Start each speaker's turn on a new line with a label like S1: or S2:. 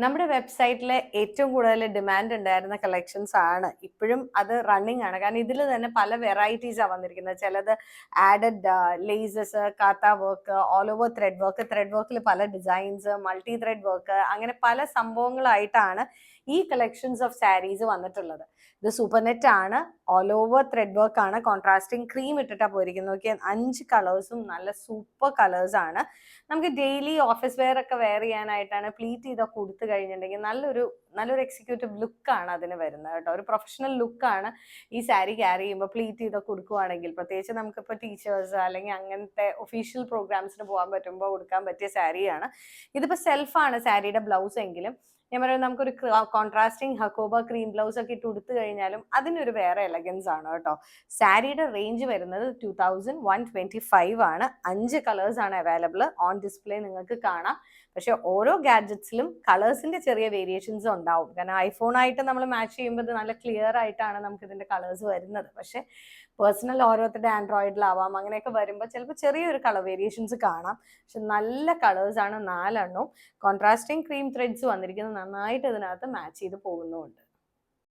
S1: നമ്മുടെ വെബ്സൈറ്റിൽ ഏറ്റവും കൂടുതൽ ഡിമാൻഡ് ഉണ്ടായിരുന്ന കളക്ഷൻസ് ആണ് ഇപ്പോഴും അത് റണ്ണിങ് ആണ്. കാരണം ഇതിൽ തന്നെ പല വെറൈറ്റീസാണ് വന്നിരിക്കുന്നത്. ചിലത് ആഡഡ് ലേസസ്, കാത്ത വർക്ക്, ഓൾ ഓവർ ത്രെഡ് വർക്കിൽ പല ഡിസൈൻസ്, മൾട്ടി ത്രെഡ് വർക്ക്, അങ്ങനെ പല സംഭവങ്ങളായിട്ടാണ് ഈ കളക്ഷൻസ് ഓഫ് സാരീസ് വന്നിട്ടുള്ളത്. ഇത് സൂപ്പർ നെറ്റ് ആണ്, ഓൾ ഓവർ ത്രെഡ് വർക്ക് ആണ്, കോൺട്രാസ്റ്റിംഗ് ക്രീം ഇട്ടിട്ടാണ് പോയിരിക്കുന്നത്. നോക്കിയാൽ 5 കളേഴ്സും നല്ല സൂപ്പർ കളേഴ്സ് ആണ്. നമുക്ക് ഡെയിലി ഓഫീസ് വെയർ ഒക്കെ വെയർ ചെയ്യാനായിട്ടാണ് പ്ലീറ്റ് ചെയ്തൊക്കെ കൊടുത്തു കഴിഞ്ഞിട്ടുണ്ടെങ്കിൽ നല്ലൊരു എക്സിക്യൂട്ടീവ് ലുക്കാണ് അതിന് വരുന്നത് കേട്ടോ. ഒരു പ്രൊഫഷണൽ ലുക്കാണ് ഈ സാരി ക്യാരി ചെയ്യുമ്പോൾ പ്ലീറ്റ് ചെയ്തൊക്കെ കൊടുക്കുവാണെങ്കിൽ. പ്രത്യേകിച്ച് നമുക്കിപ്പോൾ ടീച്ചേഴ്സ് അല്ലെങ്കിൽ അങ്ങനത്തെ ഒഫീഷ്യൽ പ്രോഗ്രാംസിന് പോകാൻ പറ്റുമ്പോൾ കൊടുക്കാൻ പറ്റിയ സാരിയാണ്. ഇതിപ്പോൾ സെൽഫാണ് സാരിയുടെ ബ്ലൗസ് എങ്കിലും ഞാൻ പറയുന്നത് നമുക്കൊരു കോൺട്രാസ്റ്റിംഗ് ഹക്കോബ ക്രീം ബ്ലൗസ് ഒക്കെ ഇട്ട് കൊടുത്തു കഴിഞ്ഞാലും അതിനൊരു വേറെ എലഗൻസ് ആണ് കേട്ടോ. സാരിയുടെ റേഞ്ച് വരുന്നത് 2125 ആണ്. 5 കളേഴ്സ് ആണ് അവൈലബിൾ. ഓൺ ഡിസ്പ്ലേ നിങ്ങൾക്ക് കാണാം. പക്ഷെ ഓരോ ഗാഡ്ജറ്റ്സിലും കളേഴ്സിന്റെ ചെറിയ വേരിയേഷൻസ് ഉണ്ടാവും. കാരണം ഐഫോണായിട്ട് നമ്മൾ മാച്ച് ചെയ്യുമ്പോൾ നല്ല ക്ലിയർ ആയിട്ടാണ് നമുക്ക് ഇതിന്റെ കളേഴ്സ് വരുന്നത്. പക്ഷെ പേഴ്സണൽ ഓരോരുത്തരുടെ ആൻഡ്രോയിഡിലാവാം, അങ്ങനെയൊക്കെ വരുമ്പോൾ ചിലപ്പോൾ ചെറിയൊരു കളർ വേരിയേഷൻസ് കാണാം. പക്ഷെ നല്ല കളേഴ്സ് ആണ് 4 എണ്ണവും. കോൺട്രാസ്റ്റിംഗ് ക്രീം ത്രെഡ്സ് വന്നിരിക്കുന്നത് നന്നായിട്ട് ഇതിനകത്ത് മാച്ച് ചെയ്ത് പോകുന്നുമുണ്ട്.